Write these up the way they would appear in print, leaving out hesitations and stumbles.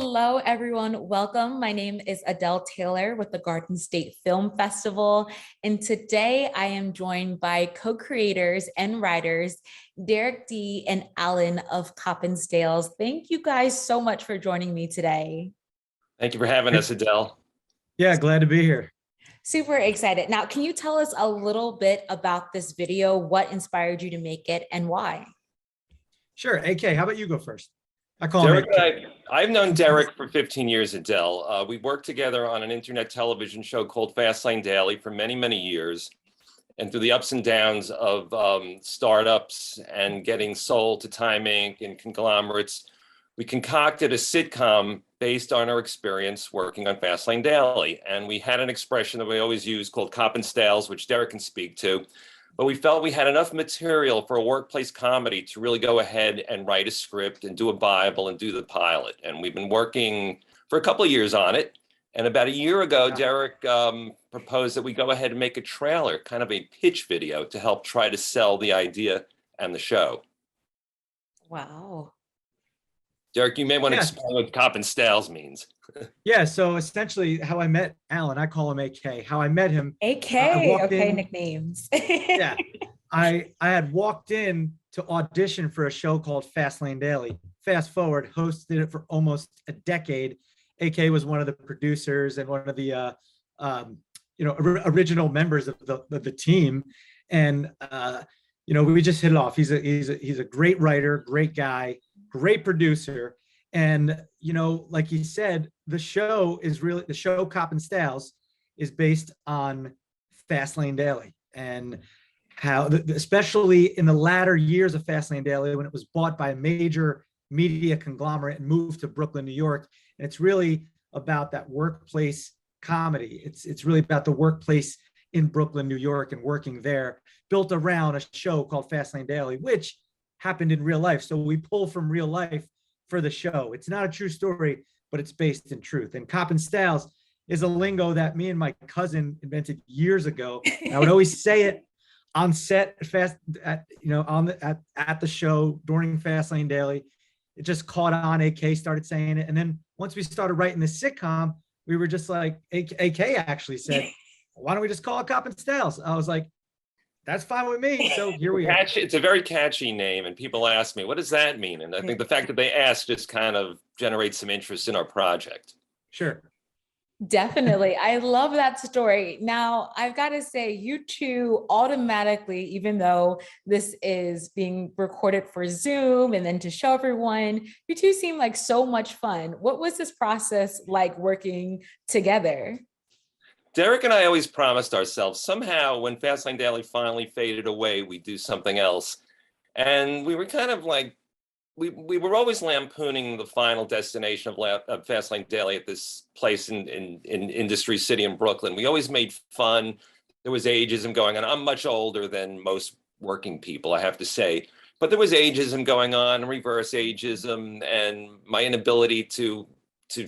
Hello, everyone. Welcome. My name is Adele Taylor with the Garden State Film Festival. And today I am joined by co-creators and writers, Derek D. and Alan of Coppin Stayles. Thank you guys so much for joining me today. Thank you for having us, Adele. Yeah, glad to be here. Super excited. Now, can you tell us a little bit about this video? What inspired you to make it and why? Sure. AK, how about you go first? I call Derek him and I've known Derek for 15 years, Adele. We worked together on an internet television show called Fastlane Daily for many, many years. And through the ups and downs of startups and getting sold to Time Inc. and conglomerates, we concocted a sitcom based on our experience working on Fastlane Daily. And we had an expression that we always use called Coppin Stayles, which Derek can speak to. But we felt we had enough material for a workplace comedy to really go ahead and write a script and do a Bible and do the pilot. And we've been working for a couple of years on it. And about a year ago, Derek proposed that we go ahead and make a trailer, kind of a pitch video to help try to sell the idea and the show. Wow. Derek, you may want to explain what Coppin Stayles means. Yeah, so essentially how I met Alan, I call him AK. How I met him. AK, okay, nicknames. Yeah, I had walked in to audition for a show called Fastlane Daily. Fast forward, hosted it for almost a decade. AK was one of the producers and one of the original members of the team, and we just hit it off. He's a great writer, great guy, great producer. And, like he said, the show Coppin Stayles is based on Fastlane Daily, and how, especially in the latter years of Fastlane Daily, when it was bought by a major media conglomerate and moved to Brooklyn, New York. And it's really about that workplace comedy. It's really about the workplace in Brooklyn, New York, and working there, built around a show called Fastlane Daily, which happened in real life. So we pull from real life for the show. It's not a true story, but it's based in truth. And Coppin Stayles is a lingo that me and my cousin invented years ago. I would always say it on set at the show during Fastlane Daily. It just caught on. AK started saying it. And then once we started writing the sitcom, we were just like, AK actually said, why don't we just call it Coppin Stayles? I was like, that's fine with me. So here we are. It's a very catchy name, and people ask me, what does that mean? And I think the fact that they ask just kind of generates some interest in our project. Sure. Definitely. I love that story. Now, I've got to say, you two automatically, even though this is being recorded for Zoom and then to show everyone, you two seem like so much fun. What was this process like working together? Derek and I always promised ourselves somehow when Fastlane Daily finally faded away, we'd do something else. And we were kind of like, we were always lampooning the final destination of Fastlane Daily at this place in Industry City in Brooklyn. We always made fun. There was ageism going on. I'm much older than most working people, I have to say. But there was ageism going on, reverse ageism, and my inability to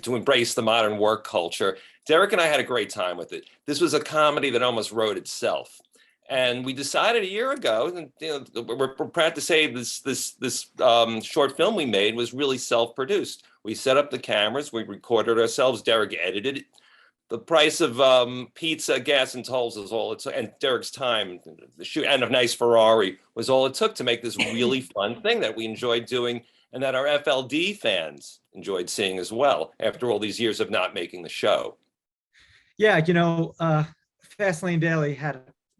embrace the modern work culture. Derek and I had a great time with it. This was a comedy that almost wrote itself. And we decided a year ago, and we're proud to say this short film we made was really self-produced. We set up the cameras, we recorded ourselves, Derek edited it. The price of pizza, gas, and tolls is all it took, and Derek's time, the shoot, and a nice Ferrari was all it took to make this really fun thing that we enjoyed doing, and that our FLD fans enjoyed seeing as well after all these years of not making the show. Yeah, Fastlane Daily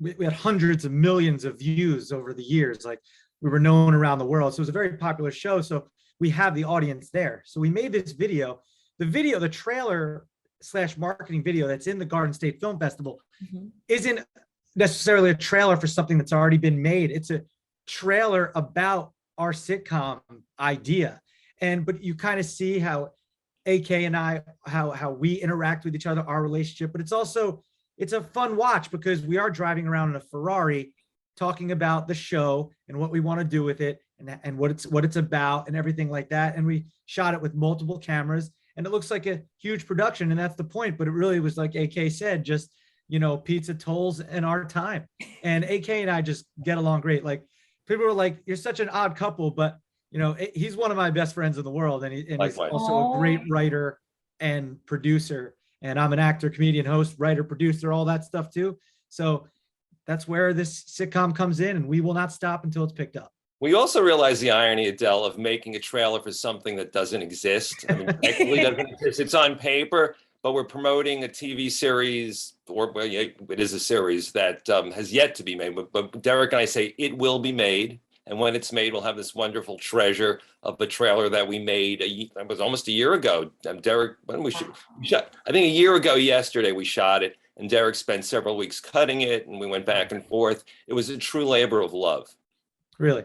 we had hundreds of millions of views over the years. Like, we were known around the world. So it was a very popular show. So we have the audience there. So we made this video. The trailer / marketing video that's in the Garden State Film Festival isn't necessarily a trailer for something that's already been made. It's a trailer about our sitcom idea. But you kind of see how AK and I, how we interact with each other, our relationship, but it's a fun watch because we are driving around in a Ferrari talking about the show and what we want to do with it and what it's about and everything like that. And we shot it with multiple cameras, and it looks like a huge production, and that's the point. But it really was, like AK said, just, pizza, tolls, and our time. And AK and I just get along great. Like, people were like, you're such an odd couple, but he's one of my best friends in the world, and he's Likewise. also a great writer and producer. And I'm an actor, comedian, host, writer, producer, all that stuff too. So that's where this sitcom comes in, and we will not stop until it's picked up. We also realize the irony, Adele, of making a trailer for something that doesn't exist. I mean, technically doesn't exist. It's on paper, but we're promoting a TV series, or well, yeah, it is a series that has yet to be made. But Derek and I say it will be made. And when it's made, we'll have this wonderful treasure of a trailer that we made. It was almost a year ago. Derek, when we shot, I think a year ago yesterday, we shot it. And Derek spent several weeks cutting it, and we went back and forth. It was a true labor of love. Really?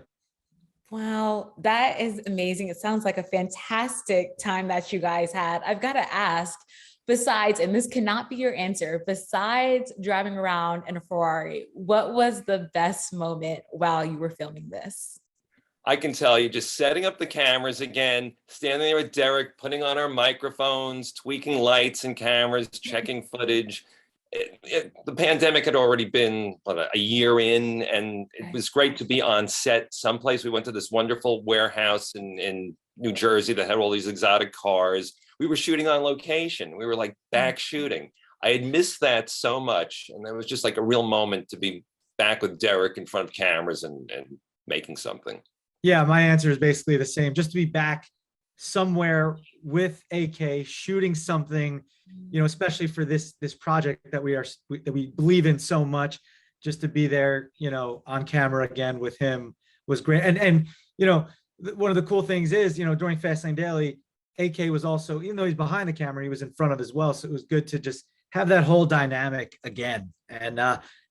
Wow, that is amazing. It sounds like a fantastic time that you guys had. I've got to ask, besides, and this cannot be your answer, besides driving around in a Ferrari, what was the best moment while you were filming this? I can tell you, just setting up the cameras again, standing there with Derek, putting on our microphones, tweaking lights and cameras, checking footage. The pandemic had already been a year in, and it was great to be on set someplace. We went to this wonderful warehouse in New Jersey that had all these exotic cars. We were shooting on location. We were like back shooting. I had missed that so much. And it was just like a real moment to be back with Derek in front of cameras and making something. Yeah, my answer is basically the same. Just to be back somewhere with AK shooting something, especially for this project that we believe in so much, just to be there, on camera again with him was great. And one of the cool things is, during Fastlane Daily, AK was also, even though he's behind the camera, he was in front of as well. So it was good to just have that whole dynamic again. And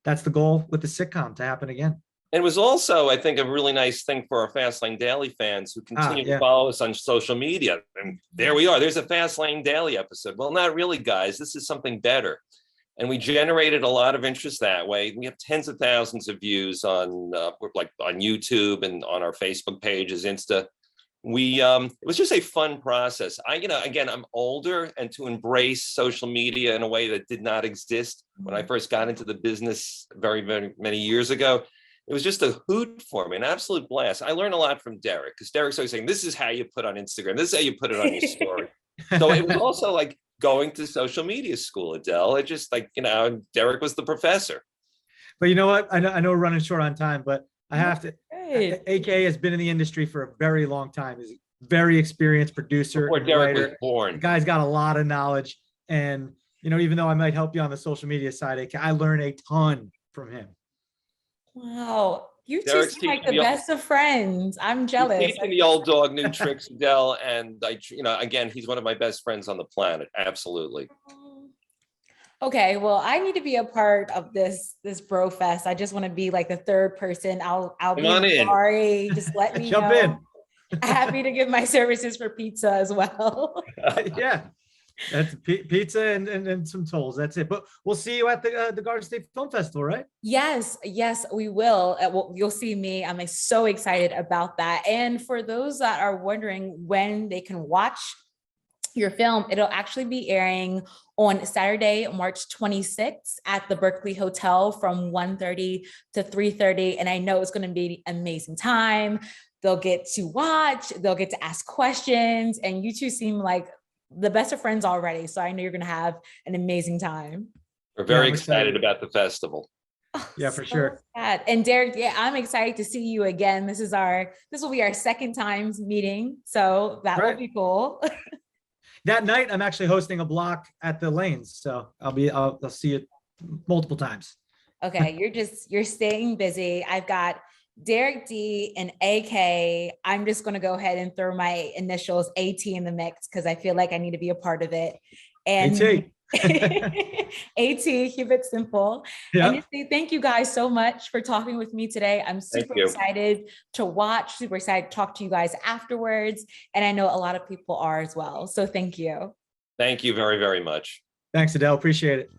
that's the goal with the sitcom, to happen again. It was also, I think, a really nice thing for our Fastlane Daily fans who continue to follow us on social media. And there we are. There's a Fastlane Daily episode. Well, not really, guys. This is something better. And we generated a lot of interest that way. We have tens of thousands of views on YouTube and on our Facebook pages, Insta. It was just a fun process. Again, I'm older, and to embrace social media in a way that did not exist when I first got into the business very, very many years ago. It was just a hoot for me, an absolute blast. I learned a lot from Derek, because Derek's always saying, this is how you put on Instagram. This is how you put it on your story. So it was also like going to social media school, Adele. It just Derek was the professor. But you know what? I know we're running short on time, but I have to. AK has been in the industry for a very long time. He's a very experienced producer. Before Derek was born. The guy's got a lot of knowledge. And, even though I might help you on the social media side, AK, I learned a ton from him. Wow. You two seem like the best of friends. I'm jealous. He's teaching the old dog new tricks, Adele. And again, he's one of my best friends on the planet. Absolutely. Okay, well, I need to be a part of this bro fest. I just want to be like the third person. I'll be sorry. Just let me jump in. Happy to give my services for pizza as well. Yeah. That's pizza and some tolls. That's it. But we'll see you at the Garden State Film Festival, right? Yes, we will. You'll see me. I'm so excited about that. And for those that are wondering when they can watch your film, it'll actually be airing on Saturday, March 26th at the Berkeley Hotel from 1:30 to 3:30. And I know it's going to be an amazing time. They'll get to watch, they'll get to ask questions, and you two seem like the best of friends already. So I know you're going to have an amazing time. We're very excited about the festival. Yeah, for sure. Sad. And Derek, I'm excited to see you again. This will be our second time meeting. So that will be cool. That night, I'm actually hosting a block at the Lanes. So I'll see you multiple times. Okay. You're staying busy. I've got Derek D and AK. I'm just going to go ahead and throw my initials AT in the mix because I feel like I need to be a part of it. And AT, keep it simple. Yeah. And just say thank you guys so much for talking with me today. I'm super excited to watch, super excited to talk to you guys afterwards. And I know a lot of people are as well. So thank you. Thank you very, very much. Thanks, Adele. Appreciate it.